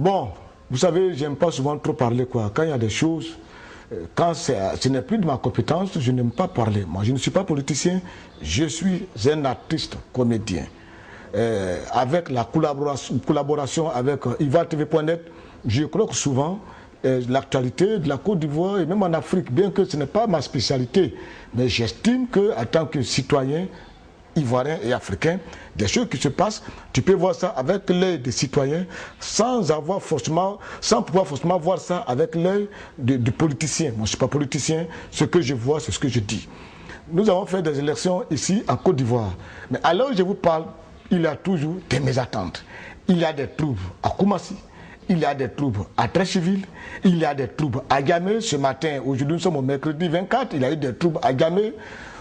Bon, vous savez, j'aime pas souvent trop parler, quoi. Quand il y a des choses, quand ce n'est plus de ma compétence, je n'aime pas parler. Moi, je ne suis pas politicien, je suis un artiste, comédien. Avec la collaboration avec IvaTV.net, je crois que souvent, l'actualité de la Côte d'Ivoire et même en Afrique, bien que ce n'est pas ma spécialité, mais j'estime qu'en tant que citoyen ivoirien et africain, des choses qui se passent, tu peux voir ça avec l'œil des citoyens sans pouvoir forcément voir ça avec l'œil du politicien. Moi, je ne suis pas politicien, ce que je vois, c'est ce que je dis. Nous avons fait des élections ici en Côte d'Ivoire, mais à l'heure où je vous parle, il y a toujours des mésattentes. Il y a des troubles à Koumassi, il y a des troubles à Treichville, il y a des troubles à Gamé. Ce matin, aujourd'hui nous sommes au mercredi 24, il y a eu des troubles à Gamé.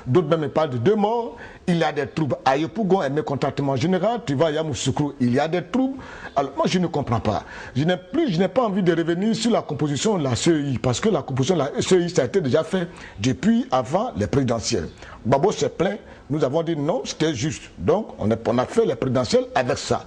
D'autres même parlent de 2 morts. Il y a des troubles à Yopougon, un mécontentement général. Tu vas à Yamoussoukro, il y a des troubles. Alors moi je ne comprends pas. Je n'ai pas envie de revenir sur la composition de la CEI, parce que la composition de la CEI, ça a été déjà fait depuis avant les présidentielles. Babo s'est plaint, nous avons dit non, c'était juste. Donc on a fait les présidentielles avec ça.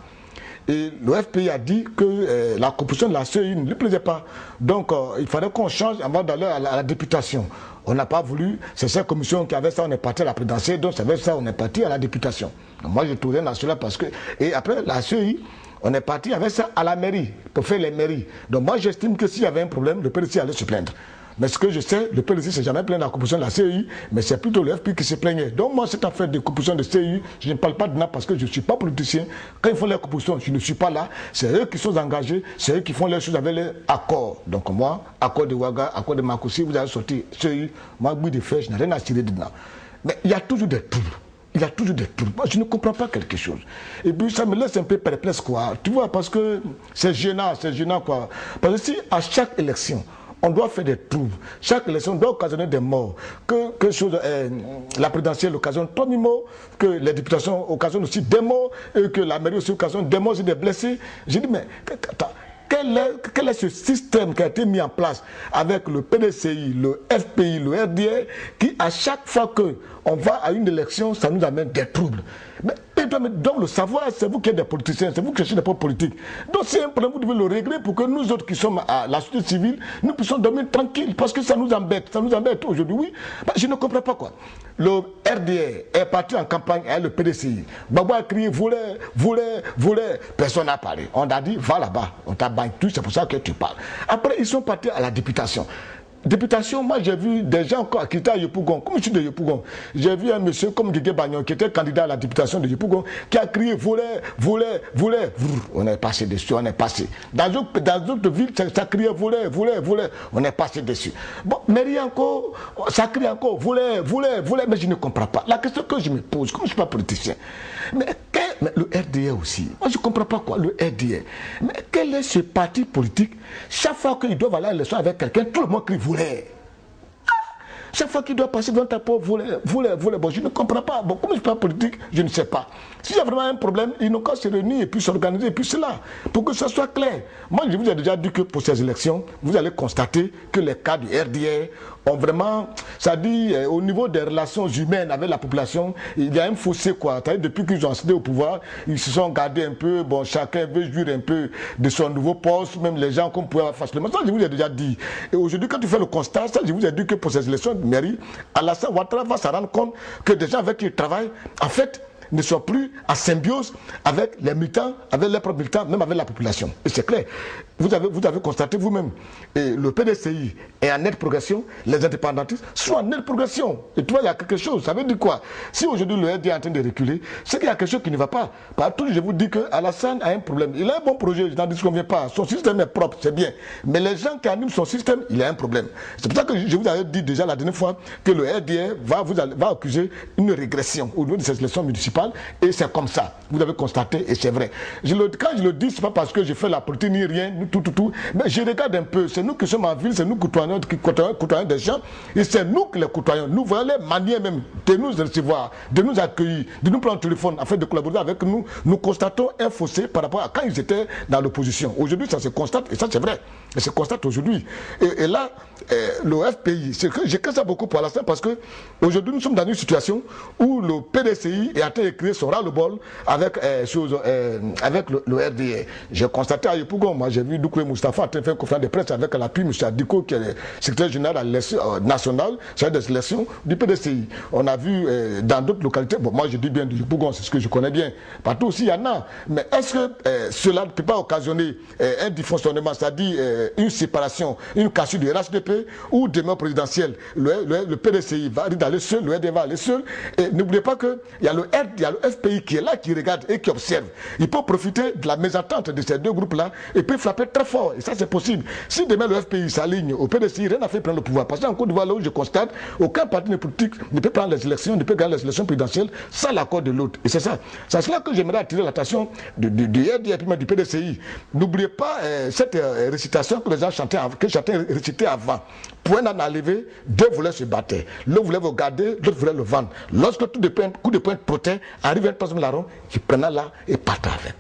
Et le FPI a dit que la composition de la CEI ne lui plaisait pas. Donc il fallait qu'on change avant d'aller à la députation. On n'a pas voulu, c'est cette commission qui avait ça, on est parti à la présidentielle, donc c'est avec ça on est parti à la députation. Donc, moi je trouvais national parce que... Et après la CEI, on est parti avec ça à la mairie, pour faire les mairies. Donc moi j'estime que s'il y avait un problème, le PDC allait se plaindre. Mais ce que je sais, le PDC ne s'est jamais plaint de la composition de la CEI, mais c'est plutôt le FPI qui se plaignait. Donc moi, cette affaire de composition de CEI, je ne parle pas de là parce que je ne suis pas politicien. Quand ils font les compositions, je ne suis pas là. C'est eux qui sont engagés, c'est eux qui font les choses avec les accords. Donc moi, accord de Ouaga, accord de Makoussi, vous avez sorti CEI, moi, bout de fer, je n'ai rien à tirer dedans. Mais il y a toujours des troubles. Il y a toujours des troubles. Moi, je ne comprends pas quelque chose. Et puis, ça me laisse un peu perplexe, quoi. Tu vois, parce que c'est gênant, quoi. Parce que si à chaque élection, on doit faire des troubles. Chaque élection doit occasionner des morts. La présidentielle occasionne 3000 morts, que les députations occasionnent aussi des morts, et que la mairie aussi occasionne des morts et des blessés. J'ai dit, mais attends, quel est ce système qui a été mis en place avec le PDCI, le FPI, le RDR, qui à chaque fois qu'on va à une élection, ça nous amène des troubles. Mais donc le savoir, c'est vous qui êtes des politiciens, c'est vous qui cherchez des postes politiques. Donc c'est un problème, vous devez le régler pour que nous autres qui sommes à la société civile, nous puissions dormir tranquilles, parce que ça nous embête aujourd'hui, oui. Ben, je ne comprends pas quoi. Le RDR est parti en campagne avec le PDCI. Babo a crié, voulez, personne n'a parlé. On a dit, va là-bas, on t'a battu, c'est pour ça que tu parles. Après, ils sont partis à la députation. Députation, moi j'ai vu des gens qui étaient à Yopougon, comme je suis de Yopougon, j'ai vu un monsieur comme Guégué Bagnon qui était candidat à la députation de Yopougon, qui a crié voulez, on est passé dessus, on est passé. Dans d'autres villes, ça criait voulez, on est passé dessus. Bon, mairie encore, ça crie encore voulez, mais je ne comprends pas. La question que je me pose, comme je ne suis pas politicien, mais le RDR aussi, moi je ne comprends pas quoi, le RDR. Mais quel est ce parti politique? Chaque fois qu'ils doivent aller à l'élection avec quelqu'un, tout le monde crie voulez. Chaque fois qu'il doit passer devant ta porte, voulez. Bon, je ne comprends pas. Bon, comme je ne suis pas politique, je ne sais pas. S'il y a vraiment un problème, ils n'ont qu'à se réunir et puis s'organiser, et puis c'est là, pour que ça soit clair. Moi, je vous ai déjà dit que pour ces élections, vous allez constater que les cas du RDR ont vraiment, ça dit, au niveau des relations humaines avec la population, il y a un fossé, quoi. Depuis qu'ils ont accédé au pouvoir, ils se sont gardés un peu, bon, chacun veut jouir un peu de son nouveau poste, même les gens qu'on pouvait avoir facilement. Ça, je vous ai déjà dit. Et aujourd'hui, quand tu fais le constat, ça, je vous ai dit que pour ces élections de mairie, Alassane Ouattara va se rendre compte que des gens avec qui il travaille, en fait, ne sont plus en symbiose avec les militants, avec les propres militants, même avec la population. Et c'est clair. Vous avez constaté vous-même. Et le PDCI est en nette progression, les indépendantistes sont en nette progression. Et tu vois, il y a quelque chose. Ça veut dire quoi? Si aujourd'hui le RD est en train de reculer, c'est qu'il y a quelque chose qui ne va pas. Partout, je vous dis que Alassane a un problème. Il a un bon projet, je n'en disconviens pas. Son système est propre, c'est bien. Mais les gens qui animent son système, il a un problème. C'est pour ça que je vous avais dit déjà la dernière fois que le RDR va accuser une régression au niveau de ces élections municipales. Et c'est comme ça. Vous avez constaté, et c'est vrai. Quand je le dis, ce n'est pas parce que je fais la politique ni rien, tout. Mais je regarde un peu. C'est nous qui sommes en ville, c'est nous qui côtoyons des gens. Et c'est nous qui les côtoyons. Nous voyons les manières même de nous recevoir, de nous accueillir, de nous prendre le téléphone afin de collaborer avec nous. Nous constatons un fossé par rapport à quand ils étaient dans l'opposition. Aujourd'hui, ça se constate, et ça c'est vrai. Et se constate aujourd'hui. Et là, le FPI, j'ai cru ça beaucoup pour l'instant parce que aujourd'hui nous sommes dans une situation où le PDCI est en train de créer son ras-le-bol avec, avec le RDA. J'ai constaté à Yopougon, moi j'ai vu Doukouré Moustapha en train de faire une conférence de presse avec l'appui M. Adiko qui est le secrétaire général national, chargé des élections du PDCI. On a vu dans d'autres localités, bon moi je dis bien de Yopougon, c'est ce que je connais bien, partout aussi il y en a, mais est-ce que cela ne peut pas occasionner un dysfonctionnement, c'est-à-dire une séparation, une cassure du RHDP ou demain présidentiel, le PDCI va aller seul, le RD va aller seul. Et n'oubliez pas qu'il y a le FPI qui est là, qui regarde et qui observe. Il peut profiter de la mésentente de ces deux groupes-là et peut frapper très fort. Et ça, c'est possible. Si demain le FPI s'aligne au PDCI, rien n'a fait prendre le pouvoir. Parce qu'en Côte d'Ivoire, là où je constate, aucun parti politique ne peut prendre les élections, ne peut gagner les élections présidentielles sans l'accord de l'autre. Et c'est ça. C'est cela que j'aimerais attirer l'attention du RD et puis du PDCI. N'oubliez pas cette récitation que les gens chantaient, que chacun récitait avant. Pour un an enlevé, deux voulaient se battre. L'un voulait vous garder, l'autre voulait le vendre. Lorsque coup de poing protéin arrive un troisième larron, qui prenait là et partait avec.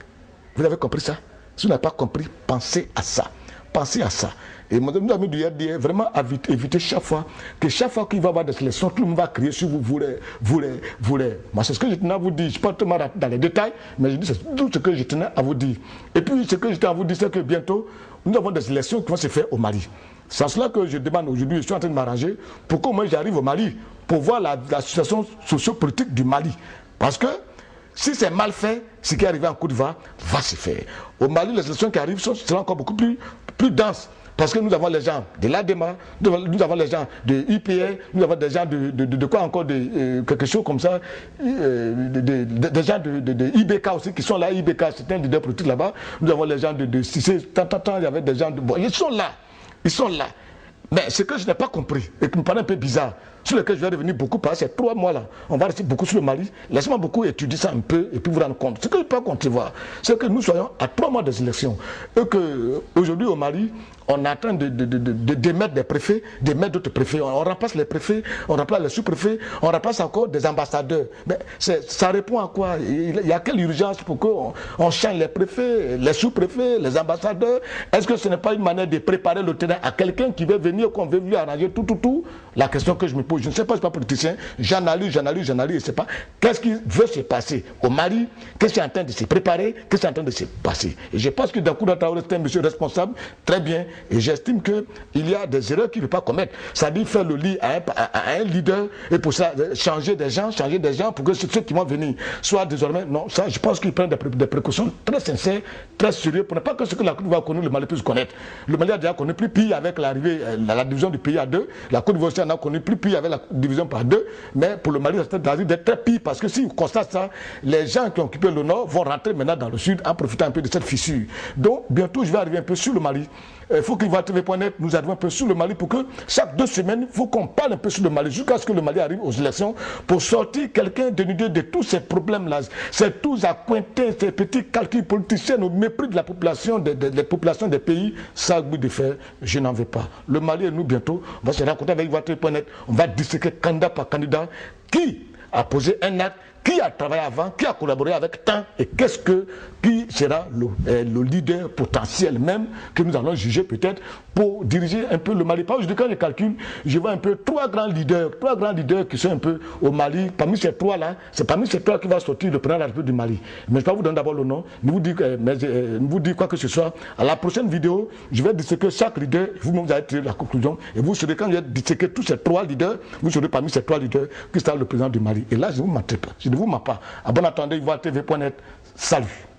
Vous avez compris ça? Si vous n'avez pas compris, pensez à ça. Pensez à ça. Et nos amis du RDA, vraiment éviter chaque fois qu'il va y avoir des élections, tout le monde va crier sur vous, voulez. Moi, c'est ce que je tenais à vous dire. Je ne suis pas tellement dans les détails, mais je dis c'est tout ce que je tenais à vous dire. Et puis, ce que je tenais à vous dire, c'est que bientôt, nous avons des élections qui vont se faire au Mali. C'est cela que je demande aujourd'hui, je suis en train de m'arranger pour qu'au moins j'arrive au Mali, pour voir la situation sociopolitique du Mali. Parce que si c'est mal fait, ce qui est arrivé en Côte d'Ivoire va se faire. Au Mali, les élections qui arrivent seront encore beaucoup plus denses. Parce que nous avons les gens de l'ADEMA, nous avons les gens de IPR, nous avons des gens de quoi encore, quelque chose comme ça, des gens de IBK aussi qui sont là. IBK, c'est un leader politique là-bas. Nous avons les gens de Cissé, il y avait des gens de... Bon, ils sont là. Mais ce que je n'ai pas compris et qui me paraît un peu bizarre, sur lequel je vais revenir beaucoup par ces 3 mois-là, on va rester beaucoup sur le Mali. Laissez-moi beaucoup étudier ça un peu et puis vous rendre compte. Ce que je peux concevoir, c'est que nous soyons à 3 mois des élections et qu'aujourd'hui au Mali, on est en train de démettre des préfets, d'émettre d'autres préfets. On remplace les préfets, on remplace les sous-préfets, on remplace encore des ambassadeurs. Mais ça répond à quoi? Il y a quelle urgence pour qu'on change les préfets, les sous-préfets, les ambassadeurs? Est-ce que ce n'est pas une manière de préparer le terrain à quelqu'un qui veut venir, qu'on veut lui arranger tout? La question que je me pose, je ne sais pas, je ne suis pas politicien, j'analyse, je ne sais pas. Qu'est-ce qui veut se passer au Mali? Qu'est-ce qui est en train de se préparer? Qu'est-ce qui est en train de se passer? Et je pense que Dankoura Traoré est un monsieur responsable, très bien, et j'estime qu'il y a des erreurs qu'il ne peut pas commettre. C'est-à-dire faire le lit à un leader, et pour ça, changer des gens pour que ceux qui vont venir soient désormais... Non, ça, je pense qu'il prend des précautions très sincères, très sérieuses, pour ne pas que ce que la Côte d'Ivoire connaît, le Mali puisse connaître. Le Mali a déjà connu plus pire avec l'arrivée, la division du pays à 2, la Côte d'Ivoire en a connu plus pire avec la division par 2, mais pour le Mali, c'est d'être très pire, parce que si on constate ça, les gens qui ont occupé le nord vont rentrer maintenant dans le sud en profitant un peu de cette fissure. Donc, bientôt, je vais arriver un peu sur le Mali. Il faut qu'Ivoire-TV.net nous arrive un peu sur le Mali pour que chaque 2 semaines, il faut qu'on parle un peu sur le Mali jusqu'à ce que le Mali arrive aux élections pour sortir quelqu'un dénudé de tous ces problèmes-là. C'est tous à pointer ces petits calculs politiciens au mépris de la population, des populations des pays. Ça, goût de faire, je n'en veux pas. Le Mali et nous, bientôt, on va se rencontrer avec Ivoire-TV.net. On va disséquer candidat par candidat qui a posé un acte, qui a travaillé avant, qui a collaboré avec tant, et qui sera le leader potentiel même que nous allons juger peut-être pour diriger un peu le Mali. Parce que quand je calcule, je vois un peu 3 grands leaders qui sont un peu au Mali. Parmi ces 3-là, c'est parmi ces 3 qui va sortir le président de la République du Mali. Mais je vais vous donner d'abord le nom, ne vous dire quoi que ce soit. À la prochaine vidéo, je vais disséquer chaque leader, vous-même vous allez tirer la conclusion, et vous serez, quand je vais disséquer tous ces 3 leaders, vous serez parmi ces 3 leaders qui sera le président du Mali. Et là, je ne vous menterai pas. Je ne vous mens pas. À bon attendez, Ivoire-TV.net. Salut.